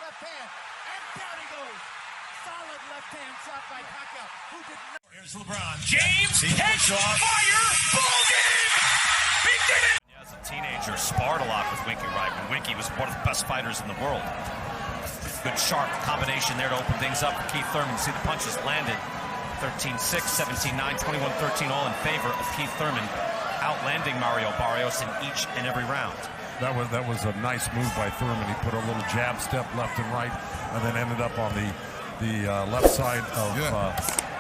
left hand, and down he goes. Solid left hand shot by Pacquiao, who did not. Here's LeBron James. Hits, fire, ball game. He did it. As a teenager, sparred a lot with Winky Wright when Winky was one of the best fighters in the world. Good sharp combination there to open things up for Keith Thurman. See the punches landed. 13-6, 17-9, 21-13, all in favor of Keith Thurman, outlanding Mario Barrios in each and every round. That was a nice move by Thurman. He put a little jab step left and right, and then ended up on the left side of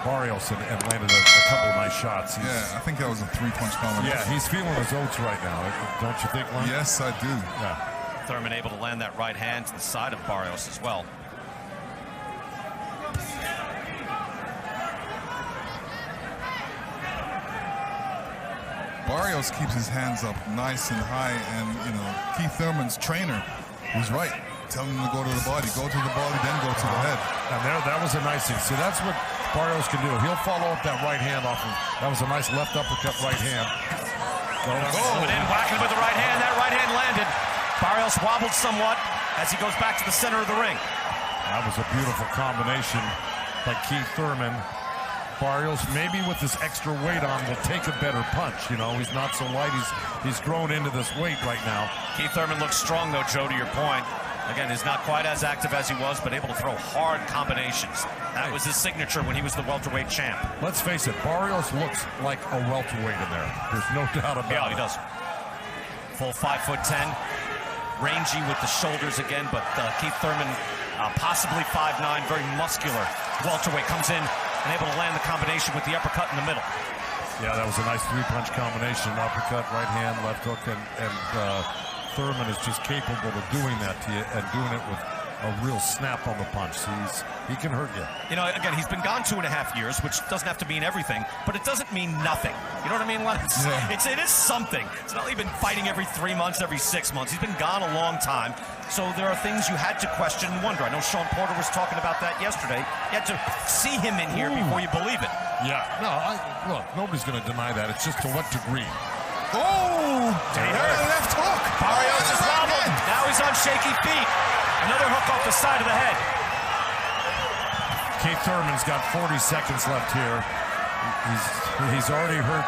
Barrios and landed a couple of nice shots. I think that was a three-punch combination. Yeah, he's feeling his oats right now, don't you think, Lon? Yes, I do. Yeah. Thurman able to land that right hand to the side of Barrios as well. Barrios keeps his hands up nice and high, and Keith Thurman's trainer was right, telling him to go to the body, then go to the head. And that was a nice thing. See, that's what Barrios can do. He'll follow up that right hand off of. That was a nice left uppercut right hand. Moving in, whacking with the right hand. That right hand landed. Barrios wobbled somewhat as he goes back to the center of the ring. That was a beautiful combination by Keith Thurman. Barrios, maybe with this extra weight on, will take a better punch. He's not so light. He's grown into this weight right now. Keith Thurman looks strong, though, Joe, to your point. Again, he's not quite as active as he was, but able to throw hard combinations. That was his signature when he was the welterweight champ. Let's face it, Barrios looks like a welterweight in there. There's no doubt about it. Yeah, he does. Full 5'10", rangy with the shoulders again, but Keith Thurman, possibly 5'9", very muscular. Welterweight comes in and able to land the combination with the uppercut in the middle. Yeah, that was a nice three-punch combination. Uppercut, right hand, left hook, and Thurman is just capable of doing that to you and doing it with a real snap on the punch. He can hurt you. Again, he's been gone 2.5 years, which doesn't have to mean everything, but it doesn't mean nothing. You know what I mean, Len? It is something. It's not like he's been fighting every 3 months, every 6 months. He's been gone a long time, so there are things you had to question and wonder. I know Sean Porter was talking about that yesterday. You had to see him in here before you believe it. Yeah. No, look, nobody's going to deny that. It's just to what degree. Oh! Did he hurt? Left hook. Barrios is wobbled. Now he's on shaky feet. Another hook off the side of the head. Keith Thurman's got 40 seconds left here. He's already hurt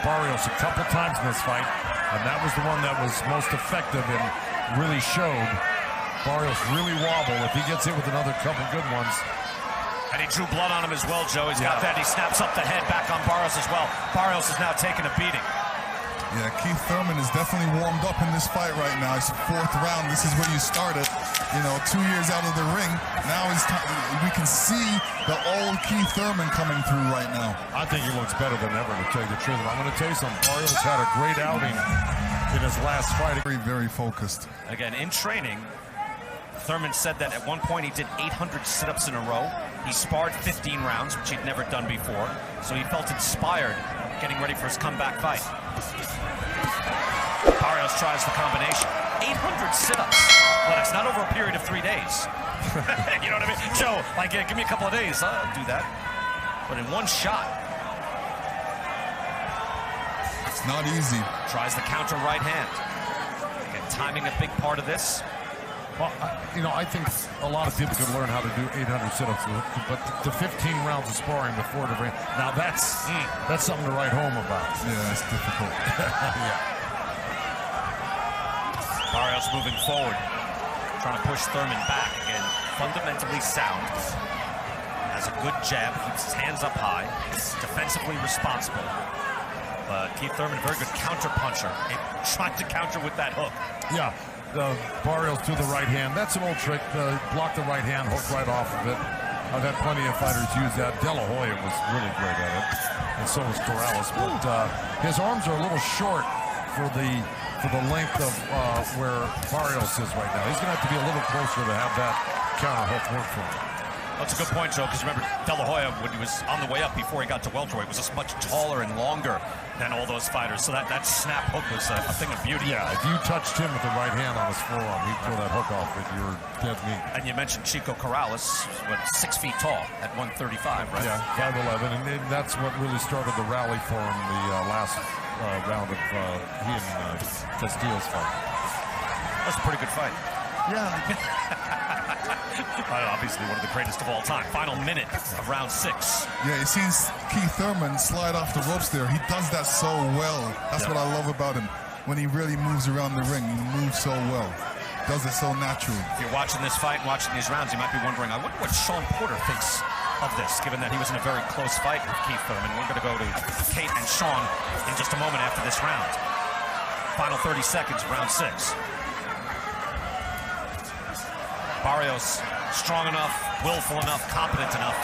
Barrios a couple times in this fight, and that was the one that was most effective and really showed Barrios really wobble. If he gets hit with another couple good ones. And he drew blood on him as well, Joe. He's got that. He snaps up the head back on Barrios as well. Barrios is now taking a beating. Yeah, Keith Thurman is definitely warmed up in this fight right now. It's the 4th round. This is where you started. 2 years out of the ring. Now it's time. We can see the old Keith Thurman coming through right now. I think he looks better than ever, to tell you the truth. I'm going to tell you something. Barrios had a great outing in his last fight. Very, very focused. Again, in training, Thurman said that at one point he did 800 sit-ups in a row. He sparred 15 rounds, which he'd never done before. So he felt inspired getting ready for his comeback fight. Barrios tries the combination. 800 sit-ups. Well, it's not over a period of 3 days. You know what I mean? Joe, give me a couple of days. I'll do that. But in one shot. It's not easy. Tries the counter right hand. Again, timing a big part of this. Well, I think a lot of people could learn how to do 800 sit-ups, but the 15 rounds of sparring before the ring, now that's something to write home about. Yeah, it's difficult. Yeah. Barrios moving forward, trying to push Thurman back again. Fundamentally sound. Has a good jab, keeps his hands up high, defensively responsible. But Keith Thurman, very good counter puncher, trying to counter with that hook. Yeah. Barrios to the right hand. That's an old trick. Block the right hand, hook right off of it. I've had plenty of fighters use that. De La Hoya was really great at it, and so was Corrales. But his arms are a little short for the length of where Barrios is right now. He's going to have to be a little closer to have that counter hook work for him. That's a good point, Joe, because remember, De La Hoya, when he was on the way up before he got to welterweight, was just much taller and longer than all those fighters. So that snap hook was a thing of beauty. Yeah, if you touched him with the right hand on his forearm, he'd throw that hook off with your dead meat. And you mentioned Chico Corrales, 6 feet tall at 135, right? Yeah, 5'11", and that's what really started the rally for him the last round of he and Castillo's fight. That's a pretty good fight. Yeah. Obviously one of the greatest of all time. Final minute of round 6. Yeah, you've seen Keith Thurman slide off the ropes there. He does that so well. That's what I love about him. When he really moves around the ring, he moves so well. Does it so naturally. If you're watching this fight and watching these rounds, you might be wondering, I wonder what Sean Porter thinks of this, given that he was in a very close fight with Keith Thurman. We're going to go to Kate and Sean in just a moment after this round. Final 30 seconds, round 6. Barrios strong enough, willful enough, competent enough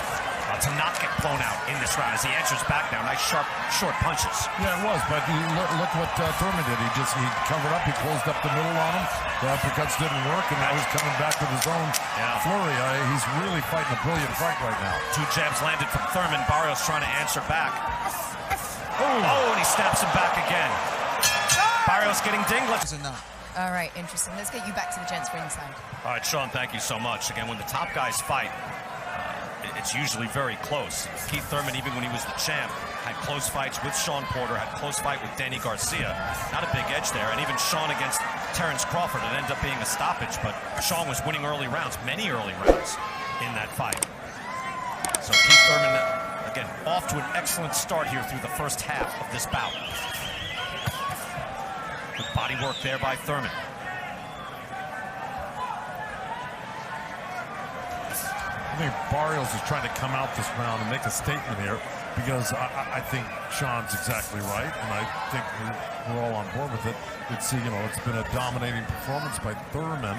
to not get blown out in this round as he answers back now. Nice, sharp, short punches. Yeah, it was, but look what Thurman did. He covered up, he closed up the middle on him. The uppercuts didn't work, and now he's coming back with his own flurry. He's really fighting a brilliant fight right now. 2 jabs landed from Thurman. Barrios trying to answer back. Oh, and he snaps him back again. Barrios getting dinged. All right, interesting. Let's get you back to the gents ringside. All right, Sean, thank you so much. Again, when the top guys fight, it's usually very close. Keith Thurman, even when he was the champ, had close fights with Sean Porter, had a close fight with Danny Garcia. Not a big edge there. And even Sean against Terrence Crawford, it ended up being a stoppage, but Sean was winning early rounds, many early rounds in that fight. So Keith Thurman, again, off to an excellent start here through the first half of this bout. Good body work there by Thurman. I think Barrios is trying to come out this round and make a statement here because I think Sean's exactly right, and I think we're all on board with it. It's been a dominating performance by Thurman,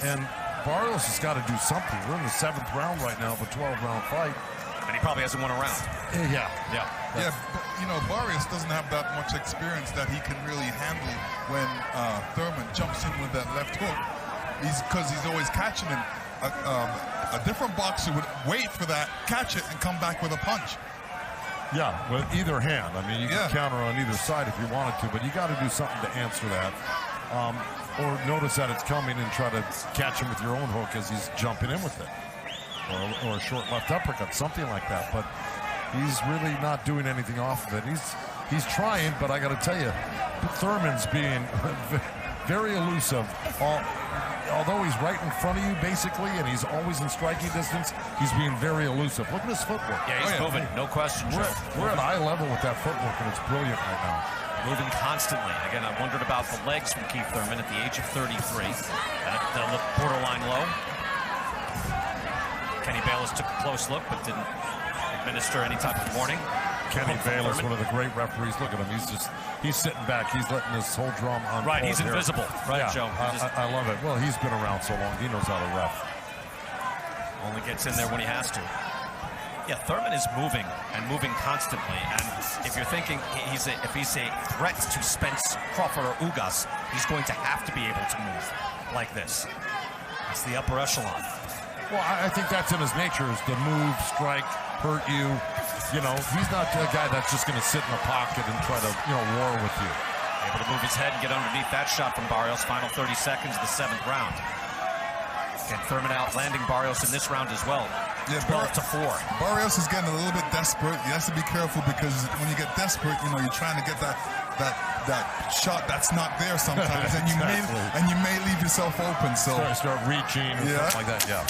and Barrios has got to do something. We're in the 7th round right now of a 12-round fight. And he probably hasn't won a round. Yeah. Yeah, but, Barrios doesn't have that much experience that he can really handle when Thurman jumps in with that left hook. Because he's always catching him. A different boxer would wait for that, catch it, and come back with a punch. Yeah, with either hand. I mean, you can counter on either side if you wanted to, but you got to do something to answer that. Or notice that it's coming and try to catch him with your own hook as he's jumping in with it. Or a short left uppercut, something like that. But he's really not doing anything off of it. He's trying, but I got to tell you, Thurman's being very elusive. Although he's right in front of you, basically, and he's always in striking distance, he's being very elusive. Look at his footwork. Yeah, he's moving, no question, Joe. We're at eye level with that footwork, and it's brilliant right now. Moving constantly. Again, I wondered about the legs from Keith Thurman at the age of 33. That looked borderline low. Kenny Bayless took a close look, but didn't administer any type of warning. Kenny Bayless, one of the great referees. Look at him. He's sitting back. He's letting this whole drum unfold. Right, he's invisible. Right, Joe. I love it. Well, he's been around so long. He knows how to ref. Only gets in there when he has to. Yeah, Thurman is moving and moving constantly. And if you're thinking if he's a threat to Spence, Crawford, or Ugas, he's going to have to be able to move like this. That's the upper echelon. Well, I think that's in his nature, is to move, strike, hurt you. He's not a guy that's just going to sit in the pocket and try to, war with you. Able to move his head and get underneath that shot from Barrios. Final 30 seconds of the 7th round. Again, Thurman outlanding Barrios in this round as well. Yeah, 12-4. Barrios is getting a little bit desperate. He has to be careful because when you get desperate, you're trying to get that shot that's not there sometimes, and you may leave yourself open. So start reaching or something like that. Yeah.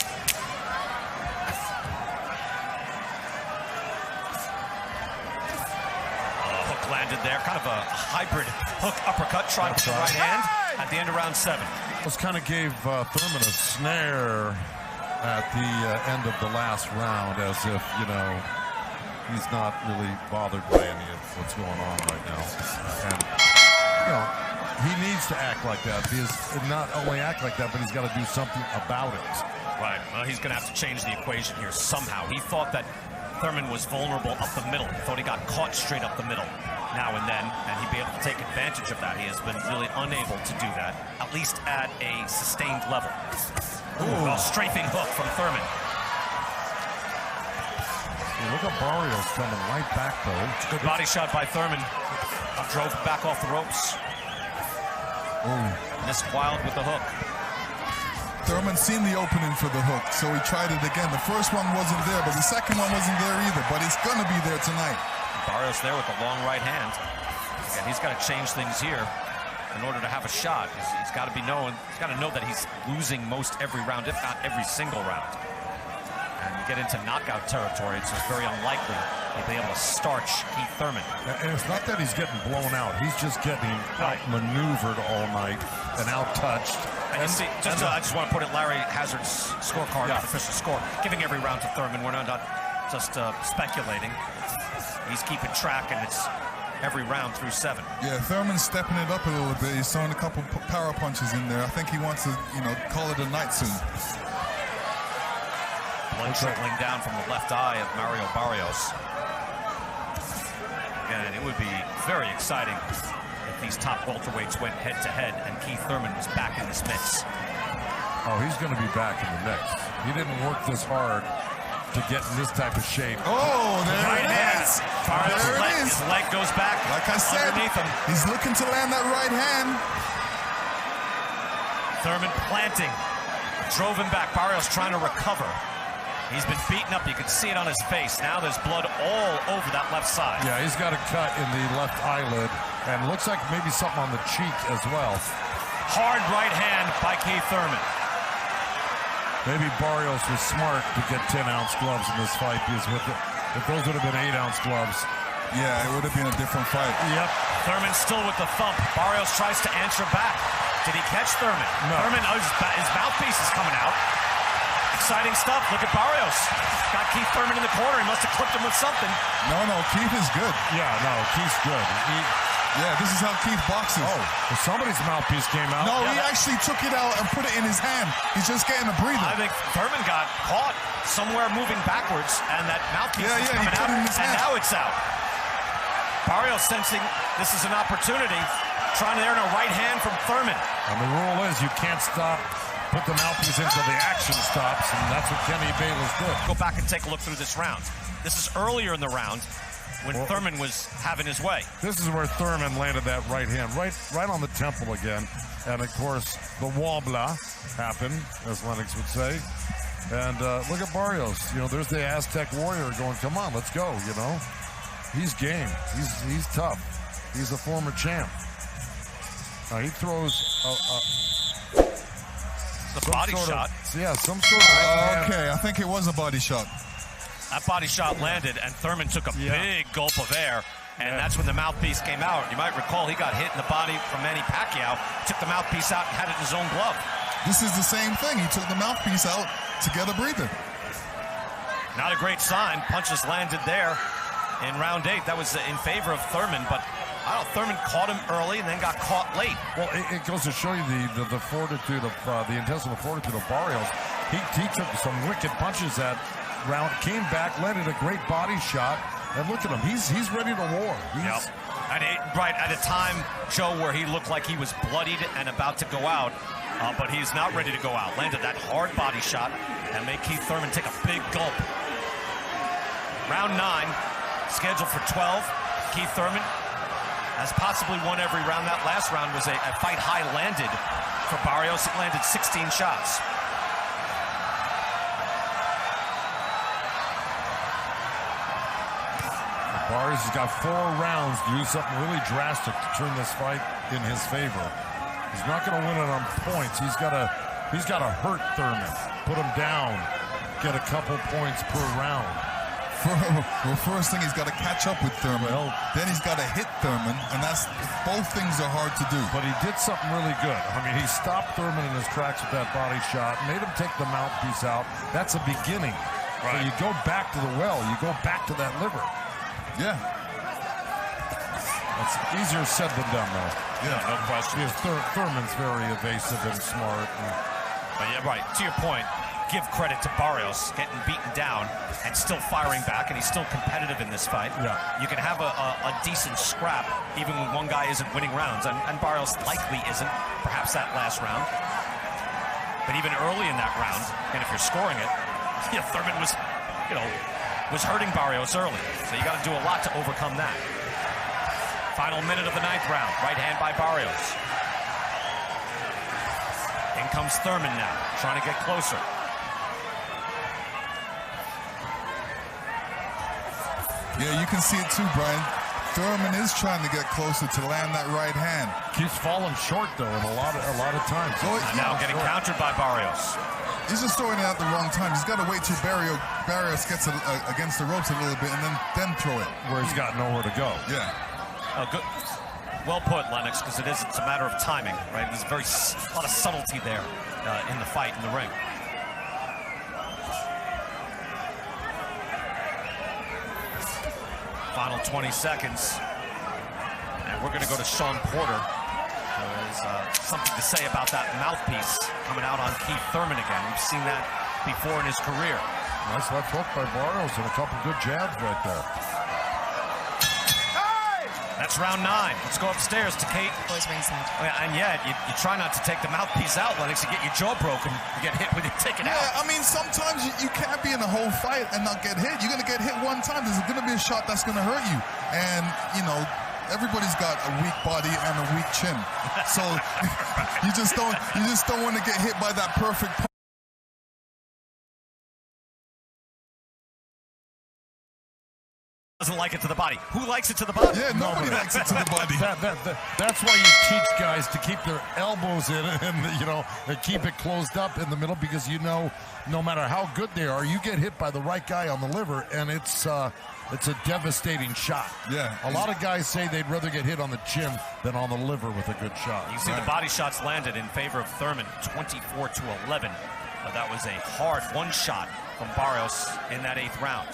Landed there, kind of a hybrid hook uppercut, tried with the right hand at the end of round 7. This kind of gave Thurman a snare at the end of the last round, as if he's not really bothered by any of what's going on right now, and he needs to act like that. Because not only act like that, but he's got to do something about it. Right. Well, he's going to have to change the equation here somehow. He thought that Thurman was vulnerable up the middle. He thought he got caught straight up the middle now and then, and he'd be able to take advantage of that. He has been really unable to do that, at least at a sustained level. Ooh, a strafing hook from Thurman. Look at Barrios coming right back, though. Good body shot by Thurman. Drove back off the ropes. Missed Wild with the hook. Thurman seen the opening for the hook, so he tried it again. The first one wasn't there, but the second one wasn't there either, but it's going to be there tonight. Barrios there with the long right hand. And he's got to change things here. in order to have a shot. He's got to be known. He's got to know that he's losing most every round, if not every single round. And you get into knockout territory, it's just very unlikely he'll be able to starch Keith Thurman. And it's not that he's getting blown out. He's just getting outmaneuvered all night and out-touched. And you see, I just want to put it, Larry Hazard's scorecard, the official score, giving every round to Thurman. We're not just speculating. He's keeping track, and it's every round through 7. Yeah, Thurman's stepping it up a little bit. He's throwing a couple power punches in there. I think he wants to, call it a night soon. Blood trickling down from the left eye of Mario Barrios. Again, it would be very exciting if these top welterweights went head-to-head and Keith Thurman was back in this mix. Oh, he's going to be back in the mix. He didn't work this hard to get in this type of shape. Oh, there it is. There it is. His leg goes back. Like I said, underneath him. He's looking to land that right hand. Thurman planting. Drove him back. Barrios trying to recover. He's been beaten up. You can see it on his face. Now there's blood all over that left side. Yeah, he's got a cut in the left eyelid, and looks like maybe something on the cheek as well. Hard right hand by Keith Thurman. Maybe Barrios was smart to get 10-ounce gloves in this fight, because if those would have been 8-ounce gloves. Yeah, it would have been a different fight. Yep. Thurman still with the thump. Barrios tries to answer back. Did he catch Thurman? No. Thurman, his mouthpiece is coming out. Exciting stuff. Look at Barrios. Got Keith Thurman in the corner. He must have clipped him with something. No, Keith is good. Yeah, no, Keith's good. Yeah, this is how Keith boxes. Oh, well, somebody's mouthpiece came out. No, he actually took it out and put it in his hand. He's just getting a breather. I think Thurman got caught somewhere moving backwards, and that mouthpiece is coming out, and now it's out. Barrios sensing this is an opportunity, trying to earn a right hand from Thurman. And the rule is you can't stop, put the mouthpiece in until the action stops, and that's what Kenny Bayless did. Go back and take a look through this round. This is earlier in the round when Thurman was having his way. This is where Thurman landed that right hand, right on the temple again. And, of course, the wobbler happened, as Lennox would say. And look at Barrios. There's the Aztec warrior going, come on, let's go, He's game. He's tough. He's a former champ. He throws the body shot. Yeah, some sort of... Okay, I think it was a body shot. That body shot landed, and Thurman took a big gulp of air, and that's when the mouthpiece came out. You might recall he got hit in the body from Manny Pacquiao, took the mouthpiece out and had it in his own glove. This is the same thing. He took the mouthpiece out to get a breather. Not a great sign. Punches landed there in round 8. That was in favor of Thurman, but Thurman caught him early and then got caught late. Well, it goes to show you the fortitude of the intestinal fortitude of Barrios. He took some wicked punches that round, came back, landed a great body shot, and look at him. He's ready to war. And right at a time, Joe, where he looked like he was bloodied and about to go out, but he's not ready to go out. Landed that hard body shot and made Keith Thurman take a big gulp. Round 9, scheduled for 12. Keith Thurman has possibly won every round. That last round was a fight high landed for Barrios. It landed 16 shots. Barrios has got 4 rounds to do something really drastic to turn this fight in his favor. He's not going to win it on points. He's got to hurt Thurman, put him down, get a couple points per round. Well, first thing, he's got to catch up with Thurman. Then he's got to hit Thurman, and both things are hard to do. But he did something really good. I mean, he stopped Thurman in his tracks with that body shot, made him take the mouthpiece out. That's a beginning. Right. So you go back to the well. You go back to that liver. Yeah. It's easier said than done, though. Yeah, no question. Because Thurman's very evasive and smart. But yeah, right. To your point, give credit to Barrios getting beaten down and still firing back, and he's still competitive in this fight. Yeah. You can have a decent scrap even when one guy isn't winning rounds, and Barrios likely isn't, perhaps that last round. But even early in that round, and if you're scoring it, Thurman was, was hurting Barrios early. So you got to do a lot to overcome that. Final minute of the 9th round. Right hand by Barrios. In comes Thurman now, trying to get closer. Yeah, you can see it too, Brian. Thurman is trying to get closer to land that right hand. Keeps falling short though, and a lot of times. Now getting countered by Barrios. He's just throwing it at the wrong time. He's got to wait till Barrios gets against the ropes a little bit and then throw it. Where he's got nowhere to go. Yeah. Oh, good. Well put, Lennox, because it's a matter of timing, right? There's a lot of subtlety there in the fight, in the ring. Final 20 seconds. And we're going to go to Sean Porter. There's something to say about that mouthpiece coming out on Keith Thurman again. We've seen that before in his career. Nice left hook by Barrios and a couple good jabs right there. That's round 9. Let's go upstairs to Kate. Boys ringside. Oh, yeah, and yet, you try not to take the mouthpiece out, Lennox. You get your jaw broken. You get hit when you take it out. Yeah, I mean, sometimes you can't be in a whole fight and not get hit. You're going to get hit one time. There's going to be a shot that's going to hurt you. And, you know, everybody's got a weak body and a weak chin. So you just don't want to get hit by that perfect punch. Doesn't like it to the body. Who likes it to the body? Yeah, nobody likes it to the body. That's why you teach guys to keep their elbows in and, you know, and keep it closed up in the middle, because you know, no matter how good they are, you get hit by the right guy on the liver, and it's a devastating shot. Yeah. A lot of guys say they'd rather get hit on the chin than on the liver with a good shot. You see the body shots landed in favor of Thurman, 24-11. But that was a hard one shot from Barrios in that 8th round.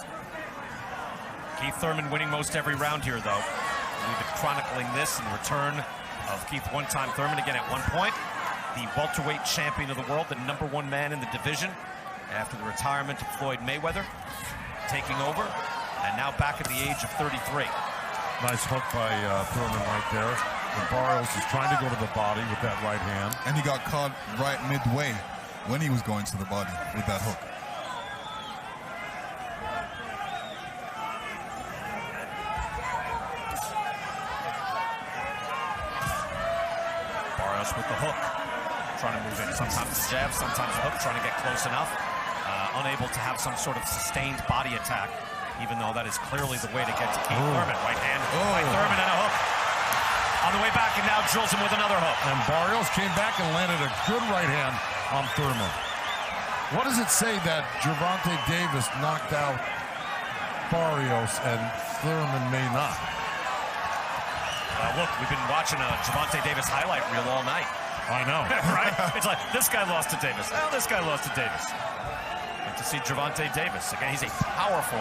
Keith Thurman winning most every round here, though. We've been chronicling this in return of Keith one-time Thurman again at one point. The welterweight champion of the world, the #1 man in the division after the retirement of Floyd Mayweather, taking over, and now back at the age of 33. Nice hook by Thurman right there. And Barrios is trying to go to the body with that right hand. And he got caught right midway when he was going to the body with that hook. With the hook, trying to move in. Sometimes the jab, sometimes the hook, trying to get close enough. Unable to have some sort of sustained body attack, even though that is clearly the way to get to Keith Thurman. Right hand by Thurman and a hook. On the way back, and now drills him with another hook. And Barrios came back and landed a good right hand on Thurman. What does it say that Gervonta Davis knocked out Barrios and Thurman may not? Look, we've been watching a Gervonta Davis highlight reel all night. I know. Right? It's like, this guy lost to Davis. Oh, this guy lost to Davis. But to see Gervonta Davis, again, he's a powerful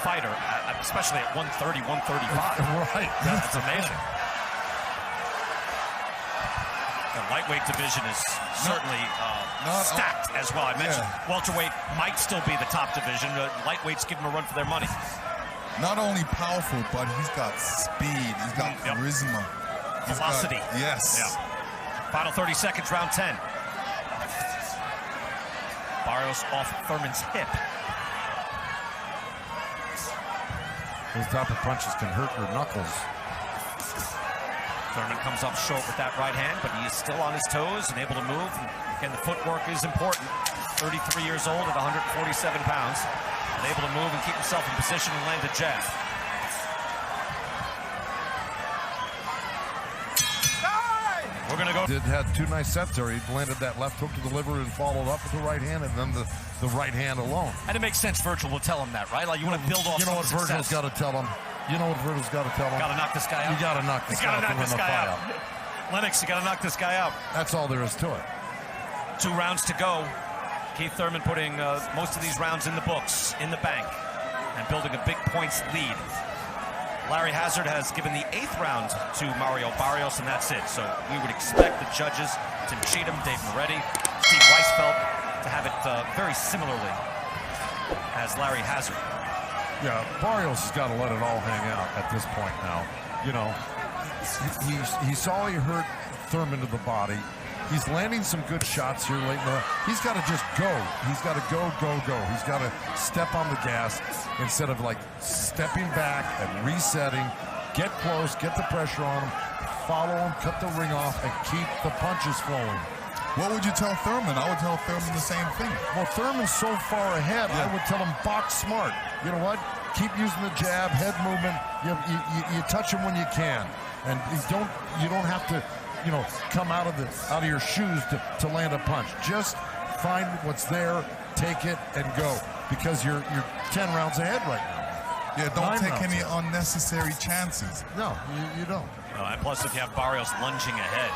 fighter, especially at 130, 135. Right. That's amazing. The lightweight division is certainly stacked as well. I mentioned welterweight might still be the top division, but lightweights give them a run for their money. Not only powerful, but he's got speed. He's got charisma. Velocity. Yes. Yeah. Final 30 seconds, round 10. Barrios off Thurman's hip. Those type of punches can hurt your knuckles. Thurman comes up short with that right hand, but he is still on his toes and able to move. Again, the footwork is important. 33 years old at 147 pounds. And able to move and keep himself in position and land a jab. We're going to go. Had 2 nice sets there. He landed that left hook to the liver and followed up with the right hand, and then the right hand alone. And it makes sense. Virgil will tell him that, right? Like, you want to build off. You know what Virgil's got to tell him? You know what Virgil's got to tell him? Got to knock this guy out. You got to knock this guy out to win the fight out. Lennox, you got to knock this guy out. That's all there is to it. 2 rounds to go. Keith Thurman putting most of these rounds in the books, in the bank, and building a big points lead. Larry Hazard has given the 8th round to Mario Barrios, and that's it. So we would expect the judges, Tim Cheatham, Dave Moretti, Steve Weisfeld, to have it very similarly as Larry Hazard. Yeah, Barrios has got to let it all hang out at this point now. You know, he saw he hurt Thurman to the body. He's landing some good shots here late in the. He's got to just go. He's got to go. He's got to step on the gas instead of like stepping back and resetting. Get close, get the pressure on him, follow him, cut the ring off, and keep the punches flowing. What would you tell Thurman? I would tell Thurman the same thing. Well, Thurman's so far ahead, I would tell him box smart. You know what? keep using the jab, head movement. You touch him when you can, and you don't have to, come out of your shoes to land a punch. Just find what's there, take it, and go, because you're 10 rounds ahead right now. Yeah, don't take any unnecessary chances. No, you don't. No, and plus, if you have Barrios lunging ahead,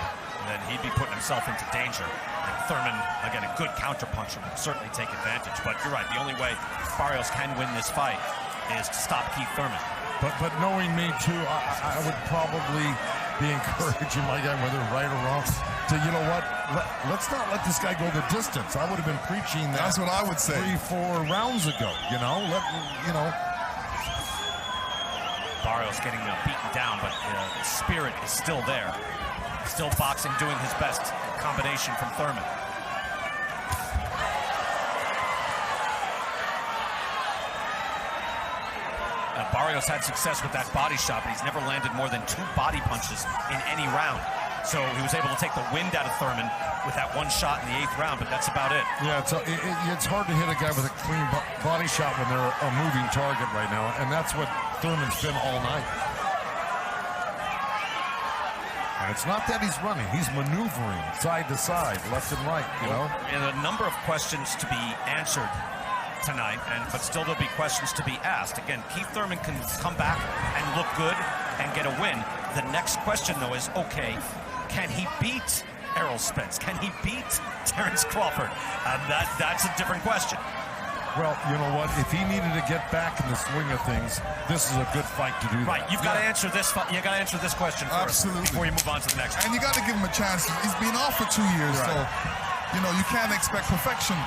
then he'd be putting himself into danger. And Thurman, again, a good counterpuncher, will certainly take advantage. But you're right, the only way Barrios can win this fight is to stop Keith Thurman. But knowing me, too, I would probably be encouraging my guy, whether right or wrong, to, let's not let this guy go the distance. I would have been preaching that. That's what I would say. 3-4 rounds ago, Barrios getting beaten down, but the spirit is still there. Still boxing, doing his best combination from Thurman. Barrios had success with that body shot, but he's never landed more than 2 body punches in any round. So he was able to take the wind out of Thurman with that one shot in the 8th round, but that's about it. Yeah, it's hard to hit a guy with a clean body shot when they're a moving target right now, and that's what Thurman's been all night. And it's not that he's running, he's maneuvering side to side, left and right, And a number of questions to be answered tonight, but still there'll be questions to be asked. Again, Keith Thurman can come back and look good and get a win. The next question, though, is, okay, can he beat Errol Spence? Can he beat Terrence Crawford? That's a different question. Well, you know what? If he needed to get back in the swing of things, this is a good fight to do that. Right, you've got to answer this. You got to answer this question first. Absolutely. Before you move on to the next. And you got to give him a chance. He's been off for 2 years, so you can't expect perfection.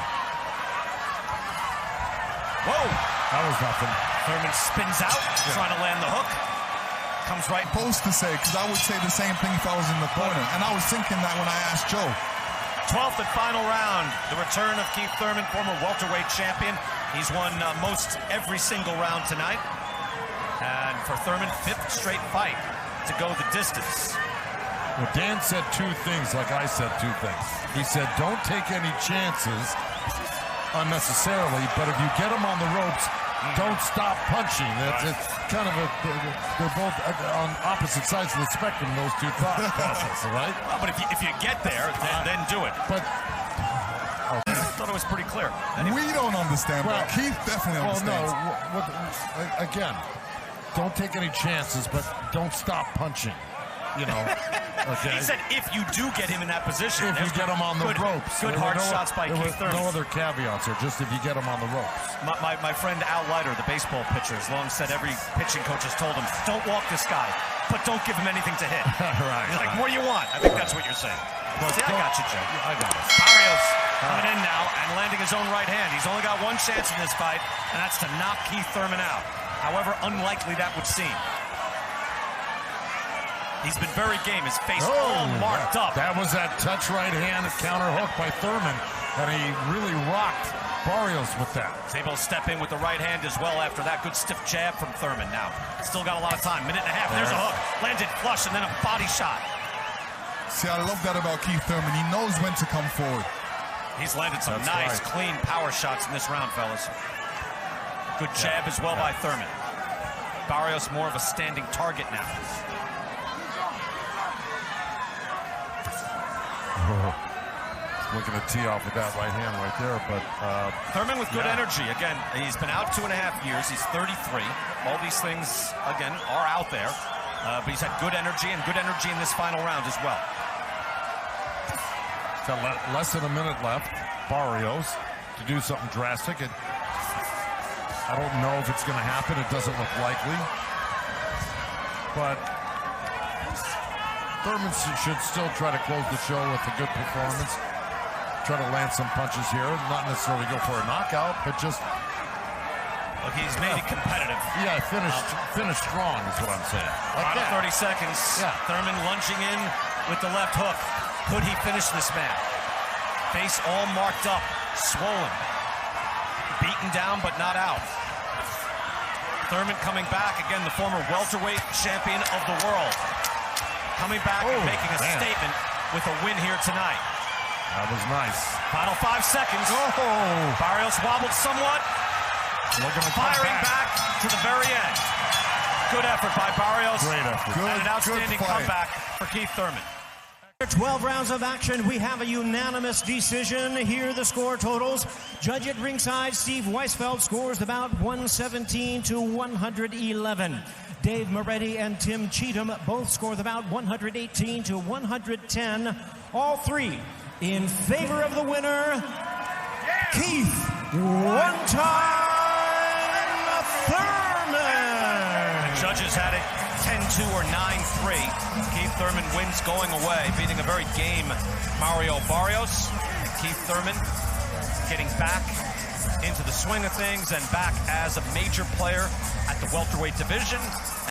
Whoa! That was nothing. Thurman spins out, trying to land the hook. Comes right. Supposed to say, because I would say the same thing if I was in the corner. And I was thinking that when I asked Joe. 12th and final round. The return of Keith Thurman, former welterweight champion. He's won most every single round tonight. And for Thurman, 5th straight fight to go the distance. Well, Dan said 2 things like I said 2 things. He said, don't take any chances unnecessarily, but if you get them on the ropes, don't stop punching. It's kind of they're both on opposite sides of the spectrum, those 2 thought processes, right? Well, but if you get there, then do it. But I thought it was pretty clear. We don't understand, but Keith definitely understands. Again, don't take any chances, but don't stop punching. Okay. He said if you do get him in that position. If you get him on the ropes. Good hard shots by Keith Thurman. No other caveats, or just if you get him on the ropes. My friend Al Leiter, the baseball pitcher, has long said every pitching coach has told him, don't walk this guy, but don't give him anything to hit. Right. He's like, what do you want? I think that's what you're saying. See, I got you, Joe. I got it. Barrios coming in now and landing his own right hand. He's only got one chance in this fight, and that's to knock Keith Thurman out. However unlikely that would seem. He's been very game. His face all marked up. That was that touch right hand counter hook by Thurman, and he really rocked Barrios with that. He's able to step in with the right hand as well after that good stiff jab from Thurman. Now, still got a lot of time. 1.5 minutes. There's a hook. Landed flush and then a body shot. See, I love that about Keith Thurman. He knows when to come forward. He's landed some nice, clean power shots in this round, fellas. Good jab as well by Thurman. Barrios more of a standing target now. Looking to tee off with that right hand right there, but Thurman with good energy. Again, he's been out 2.5 years. He's 33. All these things, again, are out there. But he's had good energy in this final round as well. Got less than a minute left. Barrios to do something drastic. I don't know if it's going to happen. It doesn't look likely. But Thurman should still try to close the show with a good performance. Try to land some punches here. Not necessarily go for a knockout, but just... Look, he's made it competitive. Yeah, finish strong is what I'm saying. About 30 seconds. Yeah. Thurman lunging in with the left hook. Could he finish this man? Face all marked up, swollen. Beaten down, but not out. Thurman coming back. Again, the former welterweight champion of the world. Coming back and making a statement with a win here tonight. That was nice. Final 5 seconds. Oh! Barrios wobbled somewhat. Firing back to the very end. Good effort by Barrios. Great effort. And an outstanding good fight. comeback for Keith Thurman. 12 rounds of action. We have a unanimous decision. Here are the score totals. Judge at ringside, Steve Weisfeld, scores the bout 117 to 111. Dave Moretti and Tim Cheatham both score the bout 118 to 110. All three in favor of the winner, Keith one-time Thurman. The judges had it 10-2 or 9-3. Keith Thurman wins going away, beating a very game Mario Barrios. And Keith Thurman getting back into the swing of things and back as a major player at the welterweight division.